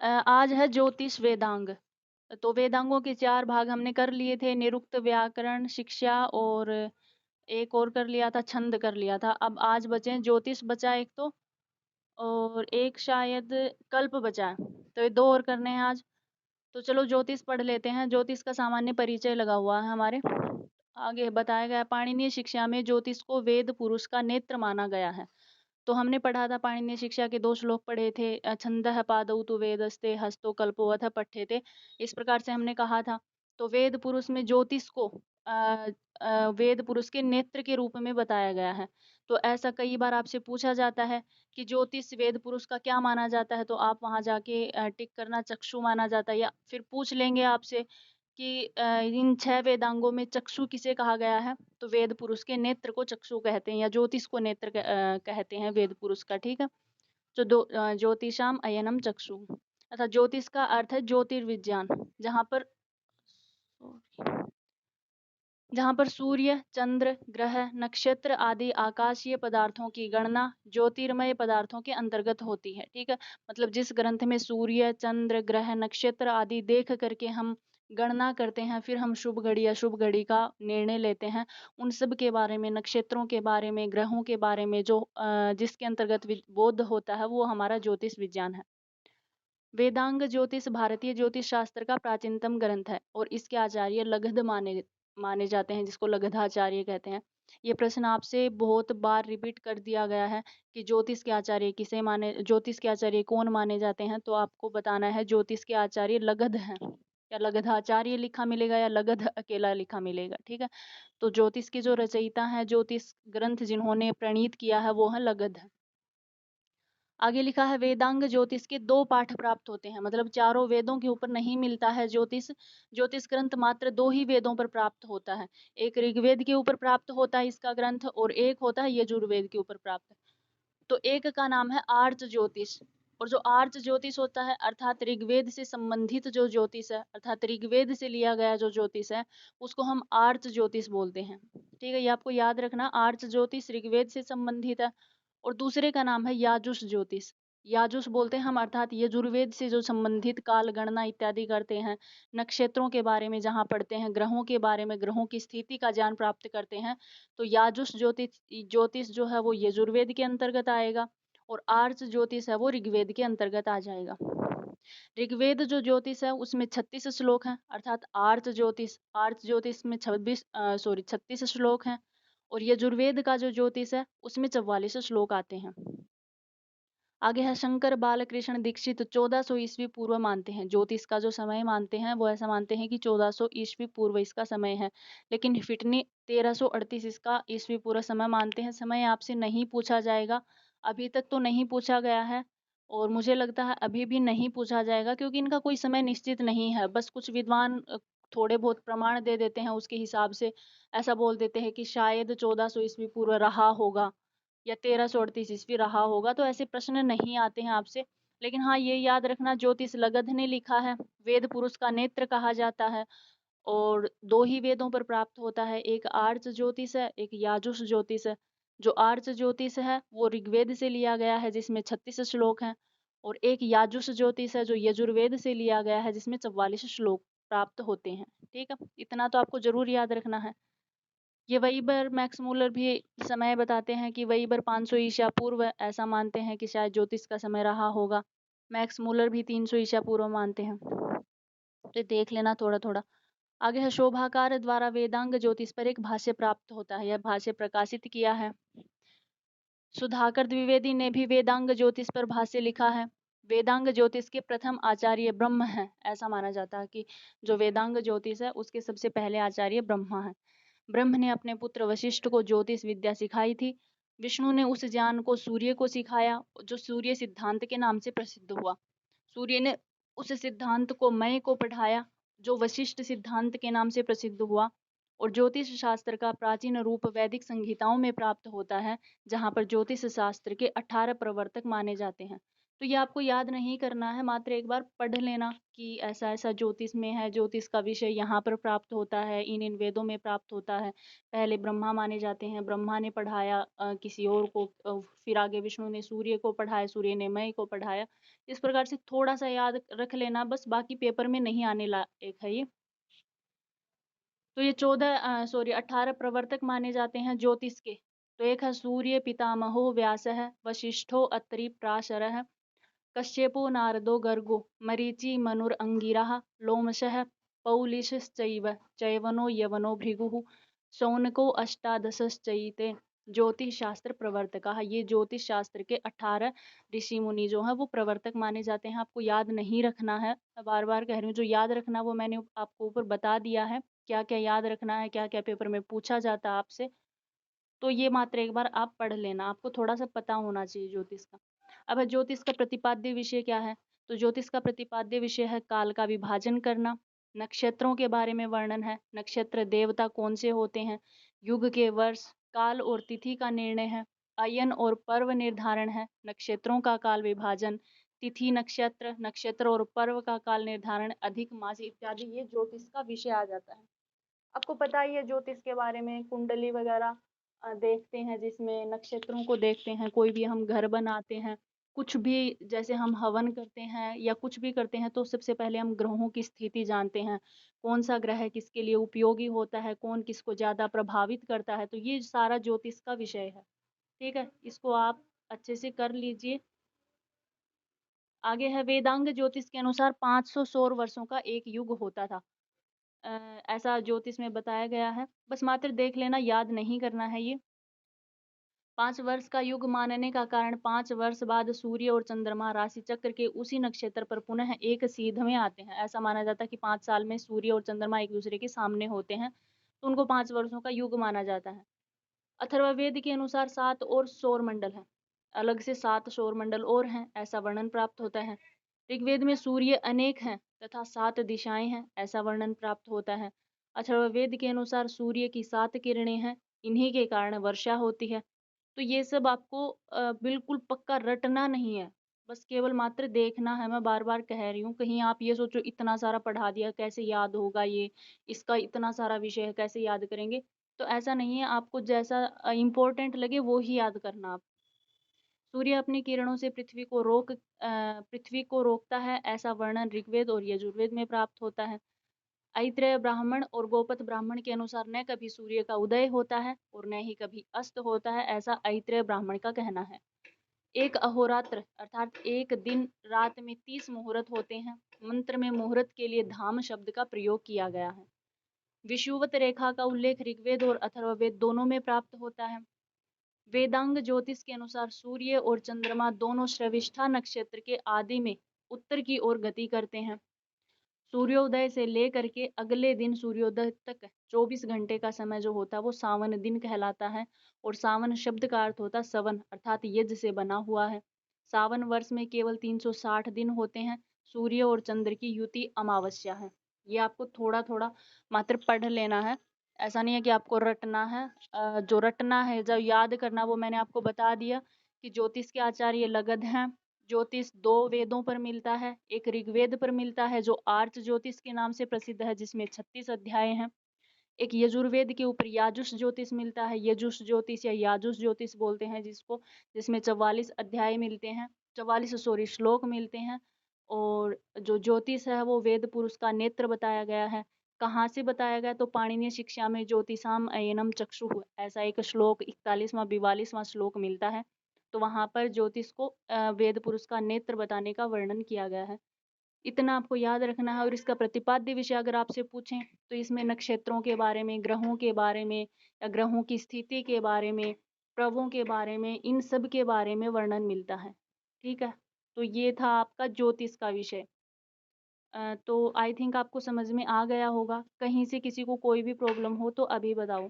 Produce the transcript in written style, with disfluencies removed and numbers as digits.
आज है ज्योतिष वेदांग। तो वेदांगों के 4 भाग हमने कर लिए थे, निरुक्त, व्याकरण, शिक्षा और एक और कर लिया था, छंद कर लिया था। अब आज बचे हैं ज्योतिष बचा एक तो, और एक शायद कल्प बचा है। तो ये 2 और करने हैं आज। तो चलो ज्योतिष पढ़ लेते हैं। ज्योतिष का सामान्य परिचय लगा हुआ है हमारे आगे। बताया गया पाणिनीय शिक्षा में ज्योतिष को वेद पुरुष का नेत्र माना गया है। तो हमने पढ़ा था, पाणिनीय शिक्षा के 2 श्लोक पढ़े थे। छंदः पादौ तु वेदस्ते हस्तो कल्पोऽथ पठ्यते, इस प्रकार से हमने कहा था। तो वेद पुरुष में ज्योतिष को वेद पुरुष के नेत्र के रूप में बताया गया है। तो ऐसा कई बार आपसे पूछा जाता है कि ज्योतिष वेद पुरुष का क्या माना जाता है, तो आप वहां जाके टिक करना चक्षु माना जाता है। या फिर पूछ लेंगे आपसे कि इन 6 वेदांगों में चक्षु किसे कहा गया है, तो वेद पुरुष के नेत्र को चक्षु कहते हैं, या ज्योतिष को नेत्र कहते हैं वेद पुरुष का। ठीक है। तो ज्योतिषाम अयनम चक्षु, अर्थात ज्योतिष का अर्थ है ज्योतिर्विज्ञान, जहाँ पर सूर्य, चंद्र, ग्रह, नक्षत्र आदि आकाशीय पदार्थों की गणना ज्योतिर्मय पदार्थों के अंतर्गत होती है। ठीक है। मतलब जिस ग्रंथ में सूर्य, चंद्र, ग्रह, नक्षत्र आदि देख करके हम गणना करते हैं, फिर हम शुभ घड़ी या शुभ घड़ी का निर्णय लेते हैं, उन सब के बारे में, नक्षत्रों के बारे में, ग्रहों के बारे में जो जिसके अंतर्गत बोध होता है, वो हमारा ज्योतिष विज्ञान है। वेदांग ज्योतिष भारतीय ज्योतिष शास्त्र का प्राचीनतम ग्रंथ है और इसके आचार्य लगध माने जाते हैं, जिसको लगधाचार्य कहते हैं। ये प्रश्न आपसे बहुत बार रिपीट कर दिया गया है कि ज्योतिष के आचार्य किसे माने, ज्योतिष के आचार्य कौन माने जाते हैं। तो आपको बताना है ज्योतिष के आचार्य लगध हैं, या लगधाचार्य लिखा मिलेगा या लगध अकेला लिखा मिलेगा। ठीक है। तो ज्योतिष के जो रचयिता हैं, ज्योतिष ग्रंथ जिन्होंने प्रणीत किया है, वो है लगध। आगे लिखा है वेदांग ज्योतिष के 2 पाठ प्राप्त होते हैं, मतलब चारों वेदों के ऊपर नहीं मिलता है ज्योतिष। ज्योतिष ग्रंथ मात्र 2 ही वेदों पर प्राप्त होता है। एक ऋग्वेद के ऊपर प्राप्त होता है इसका ग्रंथ, और एक होता है यजुर्वेद के ऊपर प्राप्त। तो एक का नाम है आर्च ज्योतिष, और जो आर्च ज्योतिष होता है, अर्थात ऋग्वेद से संबंधित जो ज्योतिष है, अर्थात ऋग्वेद से लिया गया जो ज्योतिष है, उसको हम आर्च ज्योतिष बोलते हैं। ठीक है, ये आपको याद रखना, आर्च ज्योतिष ऋग्वेद से संबंधित है। और दूसरे का नाम है याजुष ज्योतिष। याजुष बोलते हैं हम, अर्थात यजुर्वेद से जो संबंधित काल गणना इत्यादि करते हैं, नक्षत्रों के बारे में जहाँ पढ़ते हैं, ग्रहों के बारे में, ग्रहों की स्थिति का ज्ञान प्राप्त करते हैं, तो याजुष ज्योतिष जो है वो यजुर्वेद के अंतर्गत आएगा, और आर्च ज्योतिष है वो ऋग्वेद के अंतर्गत आ जाएगा। ऋग्वेद जो ज्योतिष है उसमें 36 श्लोक हैं, अर्थात आर्च ज्योतिष में 36 श्लोक हैं, और यजुर्वेद का जो ज्योतिष है उसमें 44 श्लोक आते हैं। आगे है शंकर बालकृष्ण दीक्षित 1400 ईस्वी पूर्व मानते हैं। ज्योतिष का जो समय मानते हैं वो ऐसा मानते हैं कि 1400 ईस्वी पूर्व इसका समय है, लेकिन फिटनी 1338 इसका ईस्वी पूर्व समय मानते हैं। समय आपसे नहीं पूछा जाएगा, अभी तक तो नहीं पूछा गया है, और मुझे लगता है अभी भी नहीं पूछा जाएगा, क्योंकि इनका कोई समय निश्चित नहीं है। बस कुछ विद्वान थोड़े बहुत प्रमाण दे देते हैं, उसके हिसाब से ऐसा बोल देते हैं कि शायद 1400 ईस्वी पूर्व रहा होगा या 1338 ईस्वी रहा होगा। तो ऐसे प्रश्न नहीं आते हैं आपसे। लेकिन हाँ, ये याद रखना, ज्योतिष लगध ने लिखा है, वेद पुरुष का नेत्र कहा जाता है, और 2 ही वेदों पर प्राप्त होता है, एक आर्च ज्योतिष है, एक याजुष ज्योतिष है। जो आर्च ज्योतिष है वो ऋग्वेद से लिया गया है, जिसमें 36 श्लोक हैं, और एक याजुष ज्योतिष है जो यजुर्वेद से लिया गया है, जिसमें 44 श्लोक प्राप्त होते हैं। ठीक है, इतना तो आपको जरूर याद रखना है। ये वेइबर मैक्स मूलर भी समय बताते हैं कि वेइबर 500 ईसा पूर्व ऐसा मानते हैं कि शायद ज्योतिष का समय रहा होगा। मैक्स मूलर भी 300 ईसा पूर्व मानते हैं। तो देख लेना थोड़ा थोड़ा। आगे है शोभाकार द्वारा वेदांग ज्योतिष पर एक भाष्य प्राप्त होता है, यह भाष्य प्रकाशित किया है। सुधाकर द्विवेदी ने भी वेदांग ज्योतिष पर भाष्य लिखा है। वेदांग ज्योतिष के प्रथम आचार्य ब्रह्म हैं, ऐसा माना जाता है कि जो वेदांग ज्योतिष है उसके सबसे पहले आचार्य ब्रह्मा हैं। ब्रह्म ने अपने पुत्र वशिष्ठ को ज्योतिष विद्या सिखाई थी। विष्णु ने उस ज्ञान को सूर्य को सिखाया, जो सूर्य सिद्धांत के नाम से प्रसिद्ध हुआ। सूर्य ने उस सिद्धांत को मय को पढ़ाया, जो वशिष्ठ सिद्धांत के नाम से प्रसिद्ध हुआ। और ज्योतिष शास्त्र का प्राचीन रूप वैदिक संहिताओं में प्राप्त होता है, जहाँ पर ज्योतिष शास्त्र के 18 प्रवर्तक माने जाते हैं। तो ये आपको याद नहीं करना है, मात्र एक बार पढ़ लेना कि ऐसा-ऐसा ज्योतिष में है, ज्योतिष का विषय यहाँ पर प्राप्त होता है, इन-इन वेदों में प्राप्त होता है। पहले ब्रह्मा माने जाते हैं, ब्रह्मा ने पढ़ाया किसी और को, फिर आगे विष्णु ने सूर्य को पढ़ाया, सूर्य ने मई को पढ़ाया। इस प्रकार से थोड़ा-सा याद रख लेना, बस बाकी पेपर में नहीं आने लायक है ये। तो ये 18 प्रवर्तक माने जाते हैं ज्योतिष के। तो एक है सूर्य पितामहो व्यासः, वसिष्ठो अत्रि प्राशरः, कश्यपो नारदो गर्गो, मरीचि मनुरंगिरः, लोमशः पौलिशश्चैव, चैवनो यवनो भृगुः, शौनको अष्टादशश्चैते ज्योतिष शास्त्र प्रवर्तकाः। ये ज्योतिष शास्त्र के 18 ऋषि मुनि जो हैं वो प्रवर्तक माने जाते हैं। आपको याद नहीं रखना है, मैं बार-बार कह रही हूँ, जो याद रखना वो मैंने आपको ऊपर बता दिया है, क्या-क्या याद रखना है, क्या-क्या पेपर में पूछा जाता है आपसे। तो ये मात्र एक बार आप पढ़ लेना, आपको थोड़ा-सा पता होना चाहिए ज्योतिष का। अब ज्योतिष का प्रतिपाद्य विषय क्या है? तो ज्योतिष का प्रतिपाद्य विषय है काल का विभाजन करना, नक्षत्रों के बारे में वर्णन है, नक्षत्र देवता कौन से होते हैं, युग के वर्ष, काल और तिथि का निर्णय है, अयन और पर्व निर्धारण है, नक्षत्रों का काल विभाजन, तिथि नक्षत्र, नक्षत्र और पर्व का काल निर्धारण, अधिक मास इत्यादि ये ज्योतिष का विषय आ जाता है। आपको पता ही है ज्योतिष के बारे में, कुंडली वगैरह देखते हैं जिसमें नक्षत्रों को देखते हैं, कोई भी हम घर बनाते हैं, कुछ भी जैसे हम हवन करते हैं या कुछ भी करते हैं तो सबसे पहले हम ग्रहों की स्थिति जानते हैं, कौन सा ग्रह किसके लिए उपयोगी होता है, कौन किसको ज़्यादा प्रभावित करता है, तो ये सारा ज्योतिष का विषय है। ठीक है, इसको आप अच्छे से कर लीजिए। आगे है वेदांग ज्योतिष के अनुसार 500 सौर वर्षों का एक युग होता था। अ, ऐसा ज्योतिष में बताया गया है। बस मात्र देख लेना, याद नहीं करना है ये। 5 वर्ष का युग मानने का कारण 5 वर्ष बाद सूर्य और चंद्रमा राशि चक्र के उसी नक्षत्र पर पुनः एक सीध में आते हैं। ऐसा माना जाता है कि 5 साल में सूर्य और चंद्रमा एक दूसरे के सामने होते हैं, तो उनको 5 वर्षों का युग माना जाता है। अथर्ववेद के अनुसार 7 और सौर मंडल हैं। अलग से 7 सौर मंडल और हैं, ऐसा वर्णन प्राप्त होता है। ऋग्वेद में सूर्य अनेक हैं तथा 7 दिशाएं हैं, ऐसा वर्णन प्राप्त होता है। अथर्ववेद के अनुसार सूर्य की 7 किरणें हैं, इन्हीं के कारण वर्षा होती है। तो ये सब आपको बिल्कुल पक्का रटना नहीं है, बस केवल मात्र देखना है। मैं बार-बार कह रही हूँ, कहीं आप ये सोचो इतना सारा पढ़ा दिया, कैसे याद होगा ये, इसका इतना सारा विषय है, कैसे याद करेंगे? तो ऐसा नहीं है, आपको जैसा इम्पोर्टेंट लगे वो ही याद करना आप। सूर्य अपनी किरणों से पृथ्वी को रोकता है, ऐसा वर्णन ऋग्वेद और यजुर्वेद में प्राप्त होता है। ऐत्रेय ब्राह्मण और गोपथ ब्राह्मण के अनुसार न कभी सूर्य का उदय होता है और न ही कभी अस्त होता है, ऐसा ऐत्रेय ब्राह्मण का कहना है। एक अहोरात्र अर्थात एक दिन रात में 30 मुहूर्त होते हैं। मंत्र में मुहूर्त के लिए धाम शब्द का प्रयोग किया गया है। विषुवत रेखा का उल्लेख ऋग्वेद और अथर्ववेद दोनों में प्राप्त होता है। वेदांग ज्योतिष के अनुसार सूर्य और चंद्रमा दोनों श्रविष्ठा नक्षत्र के आदि में उत्तर की ओर गति करते हैं। सूर्योदय से लेकर के अगले दिन सूर्योदय तक 24 घंटे का समय जो होता है वो सावन दिन कहलाता है। और सावन शब्द का अर्थ होता है सवन अर्थात यज्ञ से बना हुआ है। सावन वर्ष में केवल 360 दिन होते हैं। सूर्य और चंद्र की युति अमावस्या है। ये आपको थोड़ा थोड़ा मात्र पढ़ लेना है, ऐसा नहीं है कि आपको रटना है। जो रटना है, जो याद करना, वो मैंने आपको बता दिया कि ज्योतिष के आचार्य लगध हैं। ज्योतिष 2 वेदों पर मिलता है, एक ऋग्वेद पर मिलता है जो आर्च ज्योतिष के नाम से प्रसिद्ध है जिसमें 36 अध्याय हैं। एक यजुर्वेद के ऊपर याजुष ज्योतिष मिलता है, यजुष ज्योतिष या याजुष ज्योतिष बोलते हैं जिसको, जिसमें 44 अध्याय मिलते हैं, 44 सॉरी श्लोक मिलते हैं। और जो ज्योतिष है वो वेद पुरुष का नेत्र बताया गया है। कहाँ से बताया गया? तो पाणिनीय शिक्षा में ज्योतिषाम अयनम चक्षुः ऐसा एक श्लोक 41वां 42वां श्लोक मिलता है। तो वहां पर ज्योतिष को वेद पुरुष का नेत्र बताने का वर्णन किया गया है। इतना आपको याद रखना है। और इसका प्रतिपाद्य विषय अगर आपसे पूछें तो इसमें नक्षत्रों के बारे में, ग्रहों के बारे में या ग्रहों की स्थिति के बारे में, प्रवों के बारे में, इन सब के बारे में वर्णन मिलता है। ठीक है, तो ये था आपका ज्योतिष का विषय। तो आई थिंक आपको समझ में आ गया होगा। कहीं से किसी को कोई भी प्रॉब्लम हो तो अभी बताओ।